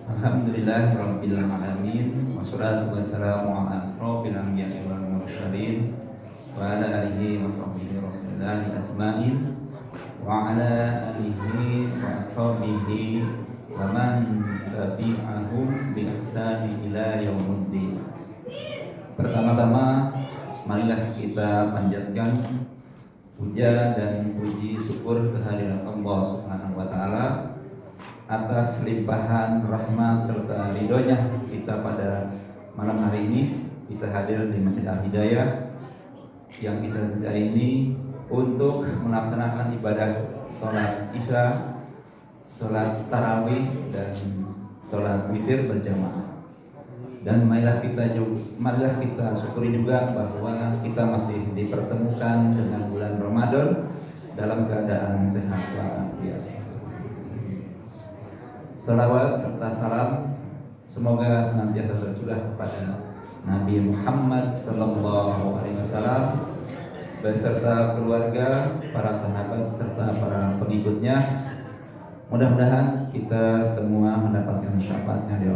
Alhamdulillah Rabbil Alamin, wassalatu wassalamu ala asrofil anbiya'i wal mursalin, wa ala alihi wa sahbihi rasulillahi asma'in, wa ala alihi wa ashabihi wa man tabi'ahum bi ihsani ila yaumiddin. Pertama-tama marilah kita panjatkan puja dan puji syukur kehadirat Allah Subhanahu wa taala atas limpahan rahmat serta ridhonya kita pada malam hari ini bisa hadir di Masjid Al-Hidayah yang kita sejak ini untuk melaksanakan ibadah sholat isya, sholat tarawih dan sholat witir berjamaah. Dan marilah kita syukuri juga bahwa kita masih dipertemukan dengan bulan Ramadan dalam keadaan sehat walafiat. Salawat serta salam semoga senantiasa tercurah kepada Nabi Muhammad Sallallahu Alaihi Wasallam beserta keluarga, para sahabat serta para pengikutnya. Mudah-mudahan kita semua mendapatkan syafaatnya di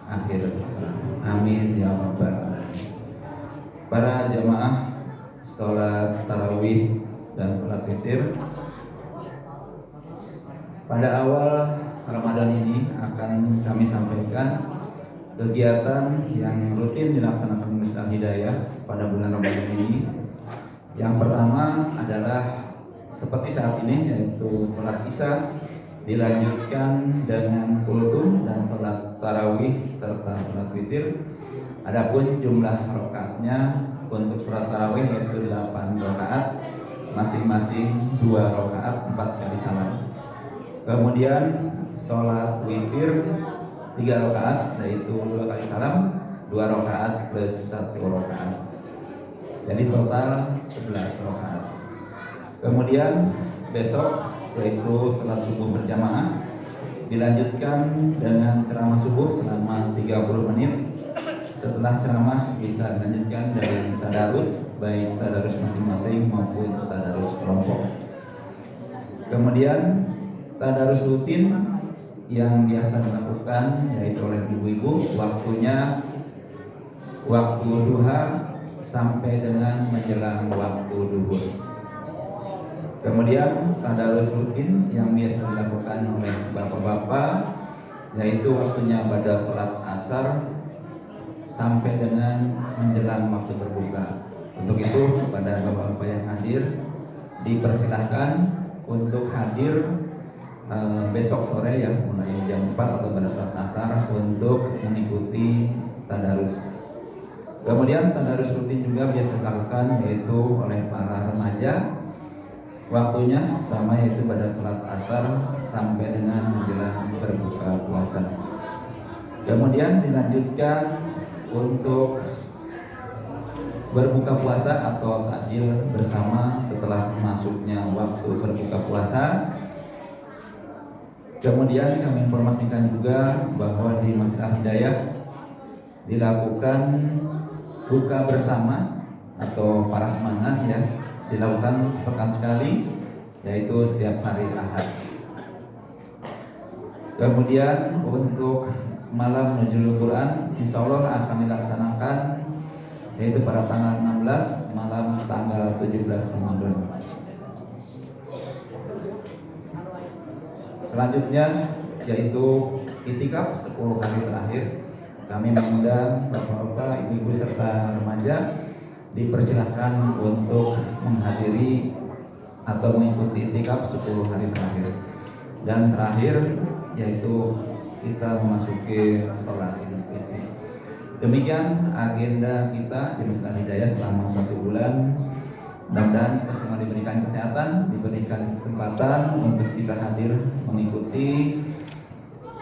akhir. Amin ya rabbal alamin. Para jamaah sholat tarawih dan sholat witir, pada awal Ramadan ini akan kami sampaikan kegiatan yang rutin dilaksanakan di Masjid Al-Hidayah pada bulan Ramadan ini. Yang pertama adalah seperti saat ini, yaitu sholat isya dilanjutkan dengan kultum dan sholat tarawih serta sholat witir. Adapun jumlah rakaatnya untuk sholat tarawih yaitu 8 rakaat, masing-masing 2 rakaat 4 kali salam. Kemudian sholat witir 3 rakaat, yaitu 2 kali salam, 2 rakaat plus 1 rakaat. Jadi total 11 rakaat. Kemudian besok yaitu sholat subuh berjamaah dilanjutkan dengan ceramah subuh selama 30 menit. Setelah ceramah bisa dilanjutkan dari tadarus, baik tadarus masing-masing maupun tadarus kelompok. Kemudian tadarus rutin yang biasa dilakukan yaitu oleh ibu-ibu, waktunya waktu duha sampai dengan menjelang waktu duhur. Kemudian tadarus rutin yang biasa dilakukan oleh bapak-bapak yaitu waktunya pada sholat asar sampai dengan menjelang waktu berbuka. Untuk itu kepada bapak-bapak yang hadir dipersilahkan untuk hadir besok sore ya, mulai jam 4 atau pada saat asar untuk mengikuti tadarus. Kemudian tadarus rutin juga biasa dilakukan yaitu oleh para remaja, waktunya sama yaitu pada sholat asar sampai dengan menjelang berbuka puasa. Kemudian dilanjutkan untuk berbuka puasa atau takjil bersama setelah masuknya waktu berbuka puasa. Kemudian kami informasikan juga bahwa di Masjid Al-Hidayah dilakukan buka bersama atau parasmanan ya, dilakukan sepekan sekali yaitu setiap hari Ahad. Kemudian untuk malam nuzul Quran insya Allah akan dilaksanakan yaitu pada tanggal 16 malam tanggal 17 Ramadan. Selanjutnya yaitu itikaf 10 hari terakhir. Kami mengundang bapak-bapak, ibu-ibu serta remaja dipersilahkan untuk menghadiri atau mengikuti itikaf 10 hari terakhir. Dan terakhir yaitu kita memasuki sholat Idul Fitri. Demikian agenda kita di Masjid Al-Hidayah selama 1 bulan. Mudah-mudahan kita semua diberikan kesehatan, diberikan kesempatan untuk bisa hadir mengikuti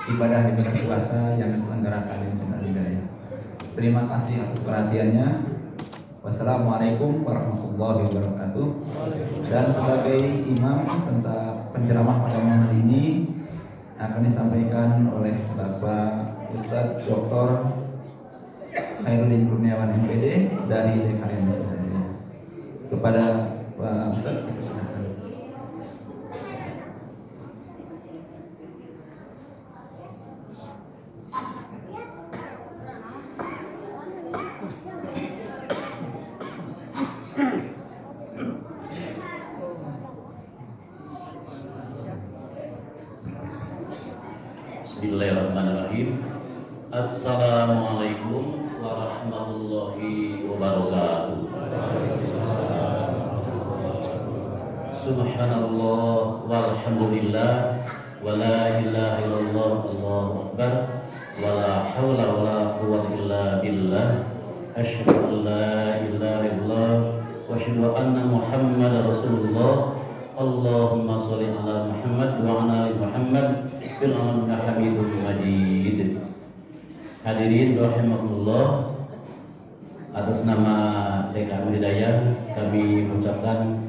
ibadah puasa yang diselenggarakan di Masjid Al-Hidayah. Terima kasih atas perhatiannya. Wassalamualaikum warahmatullahi wabarakatuh. Dan sebagai imam serta penceramah pada malam hari ini akan disampaikan oleh Bapak Ustadz Dr. Khairuddin Kurniawan MPD dari DKM Masjid Al-Hidayah. Kepada Pak Ustadz, silakan. Bismillahirrahmanirrahim. Assalamualaikum warahmatullahi wabarakatuh. Subhanallah walhamdulillah wa la ilaha illallah Allahu akbar wa la haula wa la quwwata illa billah. Asyhadu an la ilaha illallah wa asyhadu anna Muhammadar Rasulullah. Allahumma sholli ala Muhammad wa ala ali Muhammad fil alamin hamidum majid. Hadirin rahimakumullah, atas nama DKM Hidayah kami mengucapkan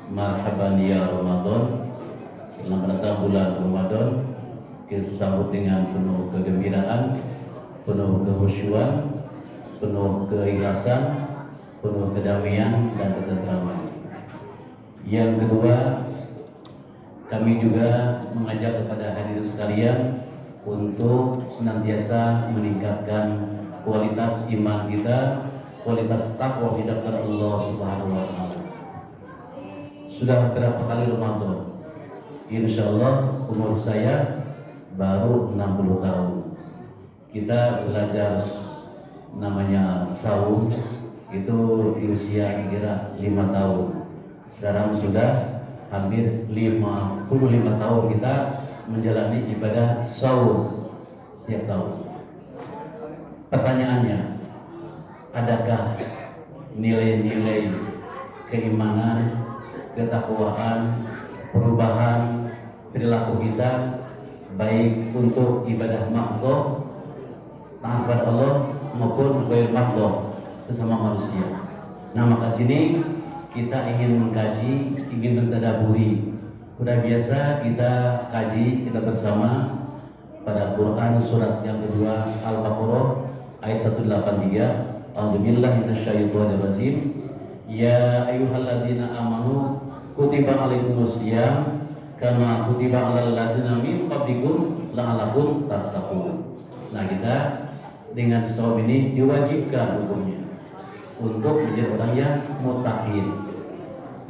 marhaban ya Ramadan. Selamat datang bulan Ramadan. Kita sambut dengan penuh kegembiraan, penuh kehusyuan, penuh keikhlasan, penuh kedamaian dan ketentraman. Yang kedua, kami juga mengajak kepada hadirin sekalian untuk senantiasa meningkatkan kualitas iman kita, kualitas takwa kita kepada Allah Subhanahu wa taala. Sudah berapa kali Ramadan? Insya Allah umur saya baru 60 tahun. Kita belajar namanya saum itu di usia kira 5 tahun. Sekarang sudah hampir 55 tahun kita menjalani ibadah saum setiap tahun. Pertanyaannya, adakah nilai-nilai keimanan, ketakwaan, perubahan perilaku kita baik untuk ibadah makhluk taat kepada Allah maupun ghair makhluk sesama manusia? Nah, maka sini kita ingin mengkaji, ingin mentadaburi. Sudah biasa kita kaji, kita bersama pada Quran surat yang kedua Al-Baqarah ayat 183. A'udzubillahi minasyaitonirrajim. Ya ayyuhalladzina amanu kutiba alaikumusiyam kama kutiba alal ladzina min qablikum la'allakum tattaqun. Nah, kita dengan saum ini diwajibkan hukumnya untuk menjadi orang yang muttaqin.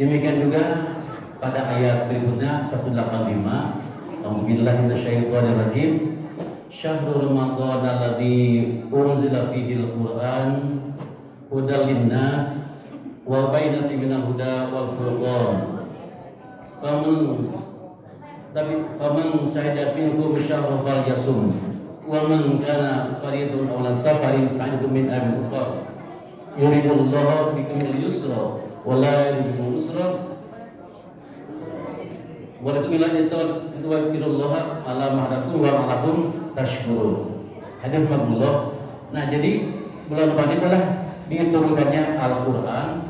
Demikian juga pada ayat berikutnya 185. A'udzubillahi minasyaitonirrajim. Syahrul Ramadan alladzi unzila fihil Qur'an hudal linnas wa bainatin minal huda wal furqan. Faman syahida minkum syahra falyasum wa man kana faridun aw safarin fa'idun min ayyamin ukhra. Yuridullahu bikumul yusra wa la yuridul usra wa lakum tuwakkilullaha ala ma'adakum wa ma'alakum tashkurun. Hadis Rasulullah. Nah, jadi bulan Ramadan adalah diturunkannya Al-Qur'an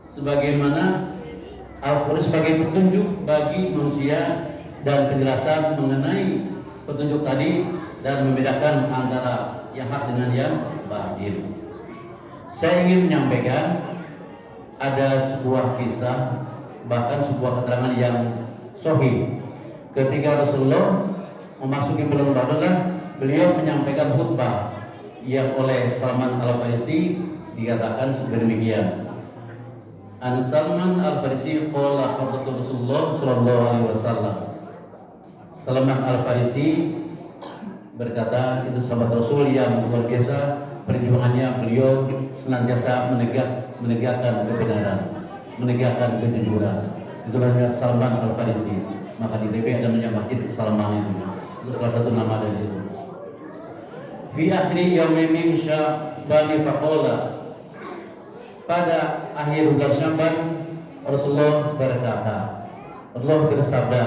sebagaimana Al-Qur'an sebagai petunjuk bagi manusia dan penjelasan mengenai petunjuk tadi dan membedakan antara yang hak dengan yang batil. Saya ingin menyampaikan ada sebuah kisah, bahkan sebuah keterangan yang sahih. Ketika Rasulullah memasuki bulan Ramadan, beliau menyampaikan khutbah yang oleh Salman Al-Farisi dikatakan seperti demikian. An Salman Al-Farisi qala qala Rasulullah sallallahu alaihi wasallam. Salman Al-Farisi berkata, itu sahabat Rasul yang luar biasa perjuangannya. Beliau senantiasa menegakkan kebenaran, menegakkan kejujuran. Itulah Salman Al-Farisi. Maka di DP ada namanya Masjid Salman itu salah satu nama dari situ. Fi akhiri yaumin min Sya'ban faqala. Pada akhir bulan Sya'ban Rasulullah berkata, Allah bersabda,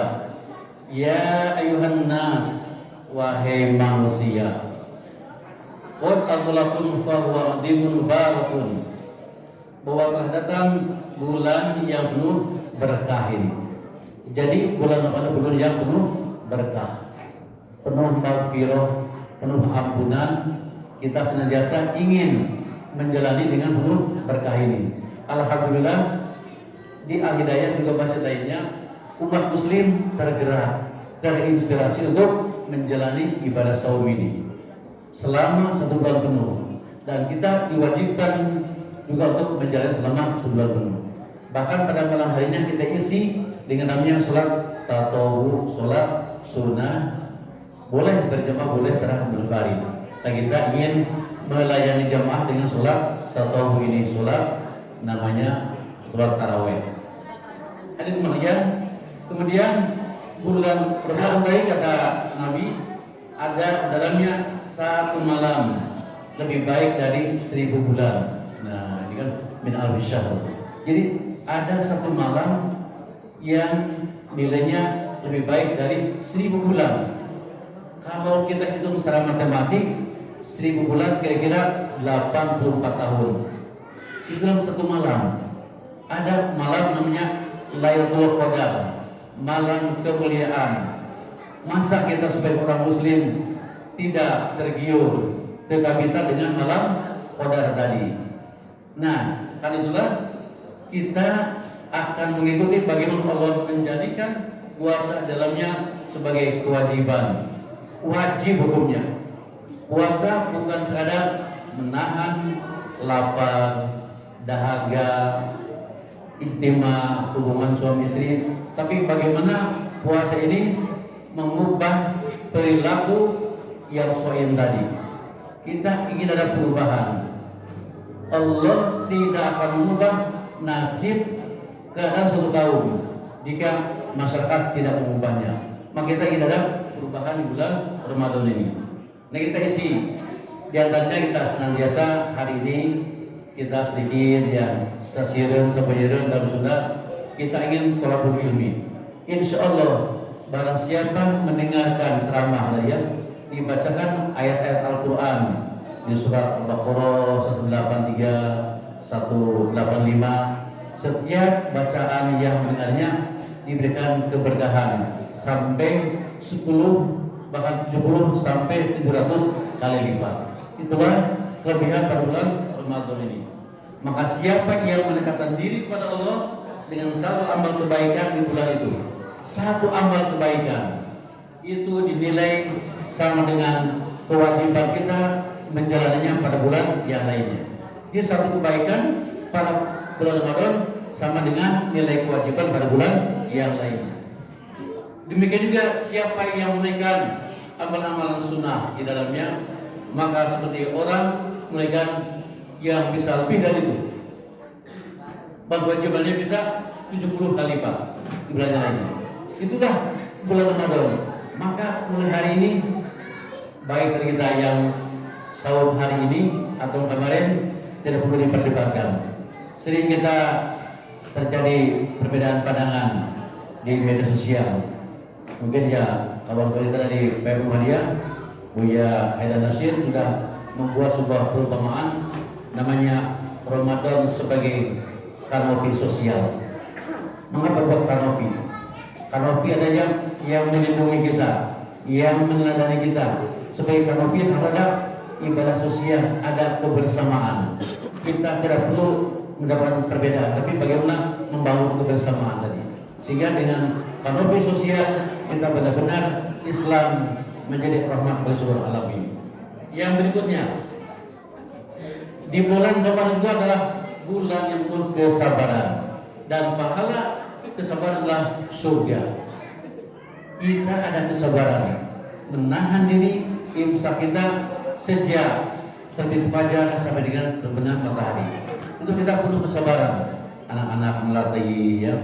ya ayuhan nas, wahai manusia, qad atlakum fa huwa dimun barakun, bahwa datang bulan yang penuh berkah ini. Jadi bulan Ramadan bulan yang penuh berkah, penuh maghfirah, penuh ampunan. Kita senantiasa ingin menjalani dengan penuh berkah ini. Alhamdulillah di Al-Hidayah juga masjid lainnya umat muslim tergerak, terinspirasi untuk menjalani ibadah saum ini selama 1 bulan penuh, dan kita diwajibkan juga untuk menjalani selama sebulan penuh. Bahkan pada malam harinya kita isi dengan namanya sholat tatawwu, sholat sunnah boleh berjamaah, boleh secara berbaring. Dan kita ingin melayani jamaah dengan sholat tatawuf ini, sholat namanya sholat taraweh. Hadis kemudian bulan Ramadan tadi kata Nabi ada dalamnya satu malam lebih baik dari 1000 bulan. Nah, ini kan min alfi syahr. Jadi ada satu malam yang nilainya lebih baik dari 1000 bulan. Kalau kita hitung secara matematik, 1000 bulan kira-kira 84 tahun. Itu dalam satu malam. Ada malam namanya Lailatul Qadar, malam kemuliaan. Masa kita sebagai orang muslim tidak tergiur, tergabita dengan malam Qadar tadi. Nah, kan itulah kita akan mengikuti bagaimana Allah menjadikan puasa dalamnya sebagai kewajiban. Wajib hukumnya. Puasa bukan sekadar menahan lapar, dahaga, intima, hubungan suami istri, tapi bagaimana puasa ini mengubah perilaku yang soim tadi. Kita ingin ada perubahan. Allah tidak akan mengubah nasib keadaan suatu kaum jika masyarakat tidak mengubahnya. Maka kita ingin ada perubahan di bulan Ramadan ini. Nah, kita isi di antaranya kita senantiasa hari ini kita sedikit ya sasiran dalam Sunda, kita ingin tolabul ilmi. Insya Allah barang siapa mendengarkan ceramah tadi ya, dibacakan ayat-ayat Al-Quran di surat Al-Baqarah 183, 185, setiap bacaan yang mendengarnya diberikan keberkahan sampai 10 bahkan 70 sampai 700 kali lipat. Itulah kelebihan pada bulan Ramadan ini. Maka siapa yang mendekatkan diri kepada Allah dengan satu amal kebaikan di bulan itu, satu amal kebaikan itu dinilai sama dengan kewajiban kita menjalaninya pada bulan yang lainnya. Jadi satu kebaikan pada bulan Ramadan sama dengan nilai kewajiban pada bulan yang lainnya. Demikian juga siapa yang menaikkan amalan-amalan sunnah di dalamnya, maka seperti orang menaikkan yang bisa lebih dari itu, kewajibannya bisa 70 kali lipat di bulan lainnya. Itulah bulan Ramadan. Maka mulai hari ini, baik dari kita yang sahur hari ini atau kemarin, tidak perlu diperdebatkan. Sering kita terjadi perbedaan pandangan di media sosial. Mungkin ya kawan kita dari PM Muhammadiyah, Buya Haidar Nasir sudah membuat sebuah perumpamaan namanya Ramadan sebagai kanopi sosial. Mengapa buat kanopi? Kanopi adanya yang melindungi kita, yang meneladani kita. Sebagai kanopi ada ibadah sosial, ada kebersamaan. Kita tidak perlu mendapatkan perbedaan, tapi bagaimana membangun kebersamaan tadi. Sehingga dengan kanopi sosial kita benar-benar Islam menjadi rahmat bagi seluruh alamin. Yang berikutnya, di bulan Ramadan itu adalah bulan yang penuh kesabaran, dan pahala kesabaran adalah surga. Kita ada kesabaran menahan diri imsak kita sejak terbit fajar sampai dengan terbenam matahari. Itu kita perlu kesabaran. Anak-anak melatih ya.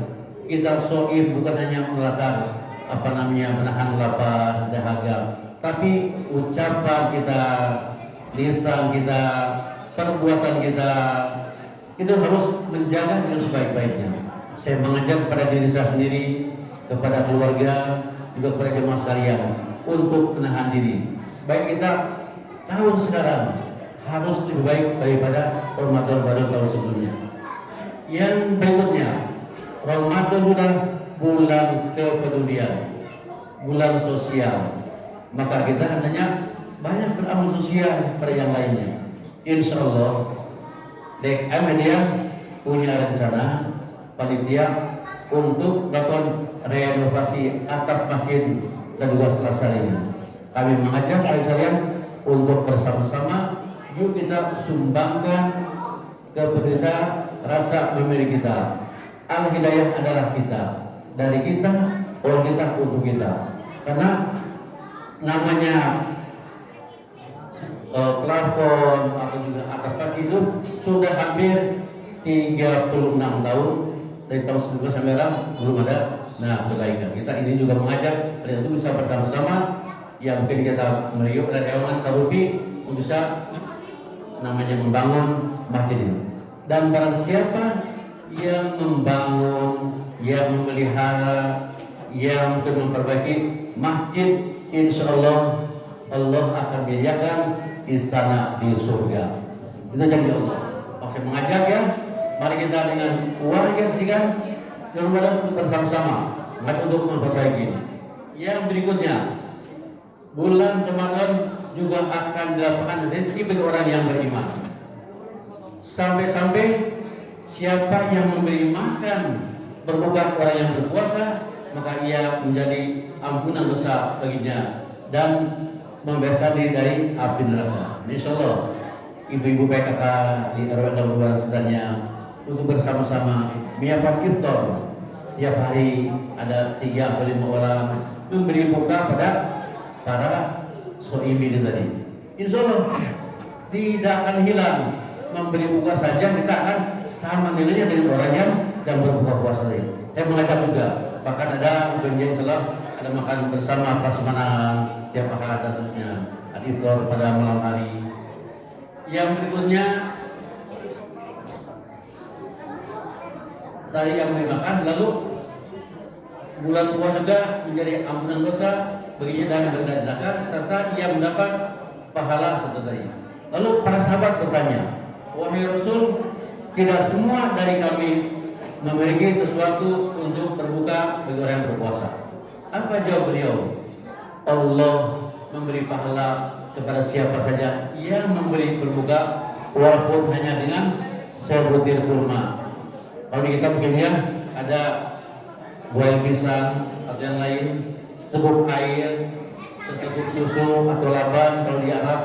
Kita soif bukan hanya menahan lapar, dahaga, tapi ucapan kita, lisan kita, perbuatan kita itu harus menjaga dengan sebaik-baiknya. Saya mengajak kepada diri saya sendiri, kepada keluarga, juga kepada jemaah sekalian untuk menahan diri. Baik kita tahun sekarang harus lebih baik daripada Ramadan pada tahun sebelumnya. Yang berikutnya, Ramadan adalah bulan kepedulian, bulan sosial. Maka kita hendaknya banyak beramal sosial pada yang lainnya. Insya Allah, Dek Ahmadiyah punya rencana panitia untuk melakukan renovasi atap masjid dan juga selesai ini. Kami mengajak kalian untuk bersama-sama, yuk kita sumbangkan kepada rasa memiliki kita. Al-Hidayah adalah kita, dari kita, oleh kita, untuk kita. Karena namanya plafon atau juga atap itu sudah hampir 36 tahun dari tahun 19 sampai sekarang belum ada perbaikan. Kita ini juga mengajak kalian itu bisa bersama-sama yang mungkin kita meriuk dari Ewan Sarupi untuk bisa namanya membangun masjid ini. Dan barang siapa yang membangun, yang memelihara, yang memperbaiki masjid, insya Allah Allah akan menyediakan istana di surga. Itu janji Allah. Maksud mengajak ya, mari kita dengan keluarga sikan dan bersama-sama mari untuk memperbaiki. Yang berikutnya, bulan Ramadan juga akan dilakukan rezeki bagi orang yang beriman. Sampai-sampai siapa yang memberi makan berbuka orang yang berpuasa, maka ia menjadi ampunan dosa baginya dan membebaskan diri dari api neraka. Insyaallah ibu-ibu PKK di RW 2 sebenarnya untuk bersama-sama menyiapkan iftar. Setiap hari ada 3 atau 5 orang memberi buka pada para soimi ini tadi. Insyaallah tidak akan hilang. Memberi buka saja kita akan sama nilainya dengan orang yang berbuka puasa ini. Saya mengajak juga, bahkan ada janjian salah, ada makan bersama prasmanan tiap makan dan terusnya, ada iftar pada malam hari. Yang berikutnya tadi yang dimakan, lalu bulan puasa juga menjadi ampunan dosa baginya dan berada neraka serta ia mendapat pahala seperti. Lalu para sahabat bertanya, wahai Rasul, tidak semua dari kami memiliki sesuatu untuk berbuka bagi orang yang berpuasa. Apa jawab beliau? Allah memberi pahala kepada siapa saja yang memberi berbuka walaupun hanya dengan sebutir kurma. Kalau di kita mungkin ya ada buah pisang atau yang lain, seteguk air, seteguk susu atau laban kalau di Arab,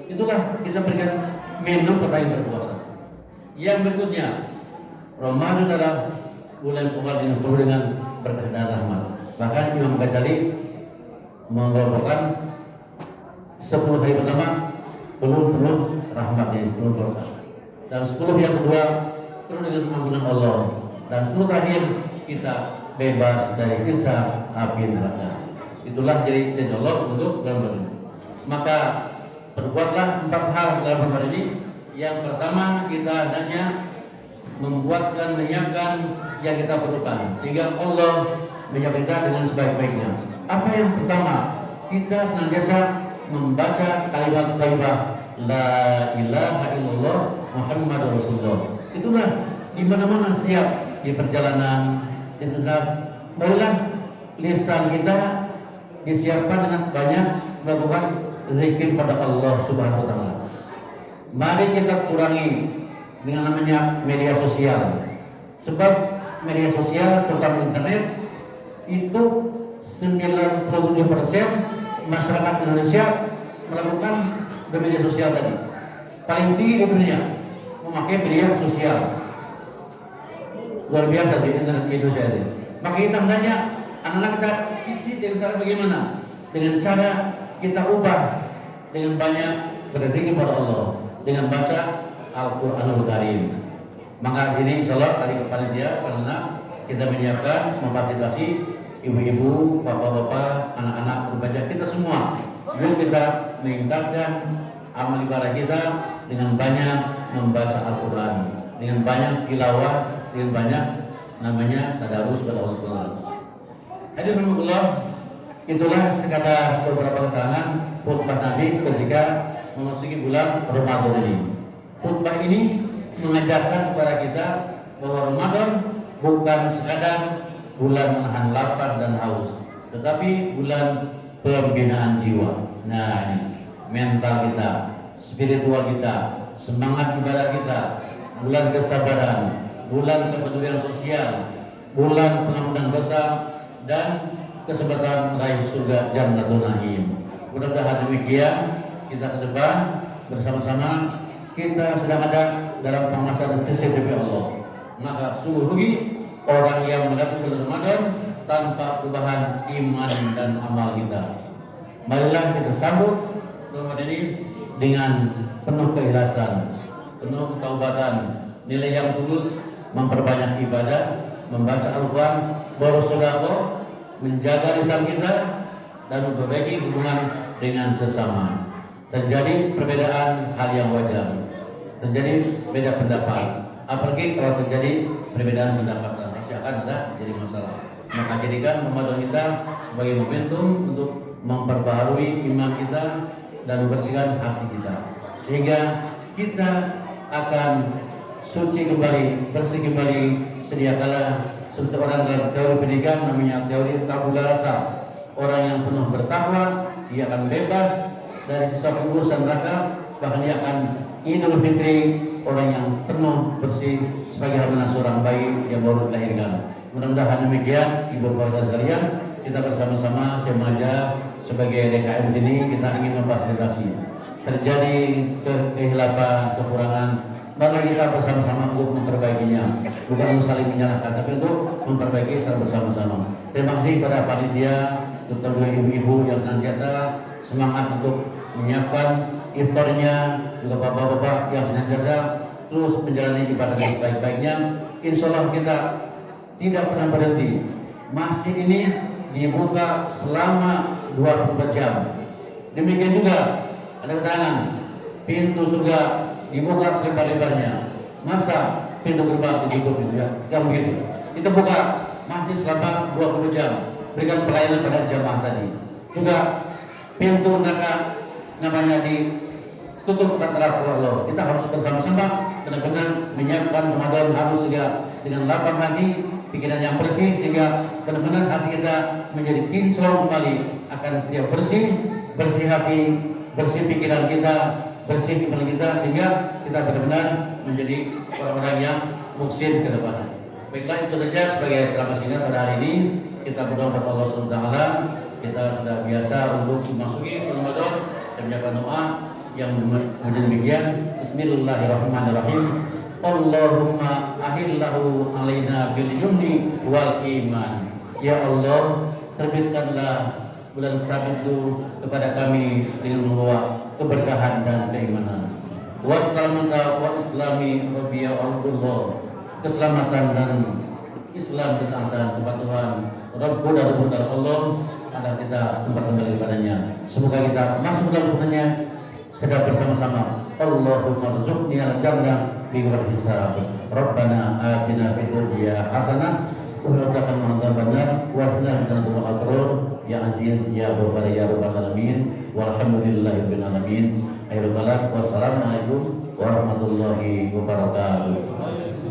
itulah kita berikan minum kepada yang berpuasa. Yang berikutnya, Ramadan adalah bulan yang penuh dengan berkah dan rahmat. Bahkan Imam Ghazali mengeluarkan 10 hari pertama penuh rahmatnya, penuh berkah. Dan 10 yang kedua penuh dengan ampunan Allah. Dan 10 terakhir kita bebas dari kisah api neraka. Itulah jadi Allah untuk Ramadan. Maka perbuatlah 4 hal dalam Ramadan ini. Yang pertama, kita hendaknya membuatkan menyiapkan yang kita perlukan sehingga Allah menyiapkan kita dengan sebaik-baiknya. Apa yang pertama? Kita senantiasa membaca kalimat thayyibah la ilaha illallah Muhammadur Rasulullah. Itulah di mana-mana setiap di perjalanan, di tempat, marilah lisan kita disiapkan dengan banyak melakukan zikir pada Allah Subhanahu wa taala. Mari kita kurangi dengan namanya media sosial. Sebab media sosial terutama internet itu 97% masyarakat Indonesia melakukan media sosial tadi. Paling tinggi di dunia memakai media sosial. Luar biasa di internet Indonesia ini. Maka kita hendaknya anak-anak kita isi dengan cara bagaimana? Dengan cara kita ubah dengan banyak berzikir kepada Allah, dengan baca Al-Quranul Karim. Maka ini insyaallah tadi kepada karena kita menyiapkan memfasilitasi ibu-ibu, bapak-bapak, anak-anak membaca kita semua. Yuk kita meningkatkan amal ibadah kita dengan banyak membaca Al-Quran, dengan banyak tilawah, dengan banyak namanya tadarus pada Allah Subhanahu. Alhamdulillah, itulah sekadar beberapa keterangan khutbah Nabi ketika memasuki bulan Ramadan ini. Khutbah ini mengajarkan kepada kita bahwa Ramadan bukan sekadar bulan menahan lapar dan haus, tetapi bulan pembinaan jiwa. Nah, ini mental kita, spiritual kita, semangat ibadah kita, bulan kesabaran, bulan kepedulian sosial, bulan pengampunan dosa dan kesempatan meraih surga Jannatul Na'im. Mudah-mudahan demikian kita ke depan bersama-sama kita sedang ada dalam pengawasan CCTV Allah. Maka sungguh rugi orang yang mendapat bulan Ramadan tanpa perubahan iman dan amal kita. Marilah kita sambut Ramadan ini dengan penuh keikhlasan, penuh ketaubatan, nilai yang tulus, memperbanyak ibadah, membaca Al-Quran, bersedekah, menjaga lisan kita, dan memperbaiki hubungan dengan sesama. Terjadi perbedaan hal yang wajar, terjadi beda pendapat, apalagi kalau terjadi perbedaan pendapat pasti akan ada jadi masalah. Maka jadikan Ramadan kita sebagai momentum untuk memperbaharui iman kita dan membersihkan hati kita, sehingga kita akan suci kembali, bersih kembali. Sedia kala seperti orang dalam teori pendidikan namanya teori tabula rasa. Orang yang penuh bertakwa, dia akan bebas dari sisa urusan neraka, bahkan dia akan Idul Fitri, orang yang penuh bersih sebagai hamba seorang bayi yang baru dilahirkan. Mudah-mudahan demikian, ibu bapak sekalian, kita bersama-sama remaja sebagai DKM ini kita ingin memfasilitasi terjadi kehilapan, kekurangan, maka kita bersama-sama untuk memperbaikinya, bukan untuk saling menyalahkan, tapi untuk memperbaiki secara bersama-sama. Terima kasih kepada panitia, terutama ibu-ibu yang senantiasa semangat untuk menyiapkan iftarnya, juga bapak-bapak yang senantiasa terus menjalani ibadah yang baik-baiknya. Insya Allah kita tidak pernah berhenti. Masjid ini dibuka selama 24 jam. Demikian juga ada keterangan pintu surga dibuka selebar-lebarnya. Masa pintu gerbang ditutup itu ya? Tidak begitu. Kita buka masjid selama 20 jam. Berikan pelayanan pada jamaah tadi. Juga pintu neraka namanya ditutup antara Allah. Kita harus bersama-sama benar-benar menyiapkan Ramadan harus dengan lapang hati, pikiran yang bersih, sehingga benar-benar hati kita menjadi kinclong kembali, akan setiap bersih hati, bersih pikiran kita, bersih iman kita, sehingga kita benar-benar menjadi orang-orang yang muksin ke depan. Baiklah, itu saja sebagai ceramah singkat pada hari ini. Kita berdoa kepada Allah SWT. Kita sudah biasa untuk memasuki Ramadan dan menyiapkan doa yang menjadi demikian. Bismillahirrahmanirrahim. Allahumma ahillahu alaina bil yumni wal iman. Ya Allah, terbitkanlah bulan Sabit itu kepada kami dengan membawa keberkahan dan keimanan. Wassalamata wa islami rabbiya Allah. Keselamatan dan Islam dan tempat Tuhan Rabbu dan Allah agar kita tempat kembali padanya. Semoga kita masuk dalam surganya sedang bersama-sama. Allahumma rzuqni al-jannah bighairi hisab. Rabbana atina fid dunya hasanah wa qina adzabannar wa qina adzabannar ya aziz ya ghafar ya rabbal alamin walhamdulillahirabbil alamin. Akhirul kalam wassalamu alaikum warahmatullahi wabarakatuh.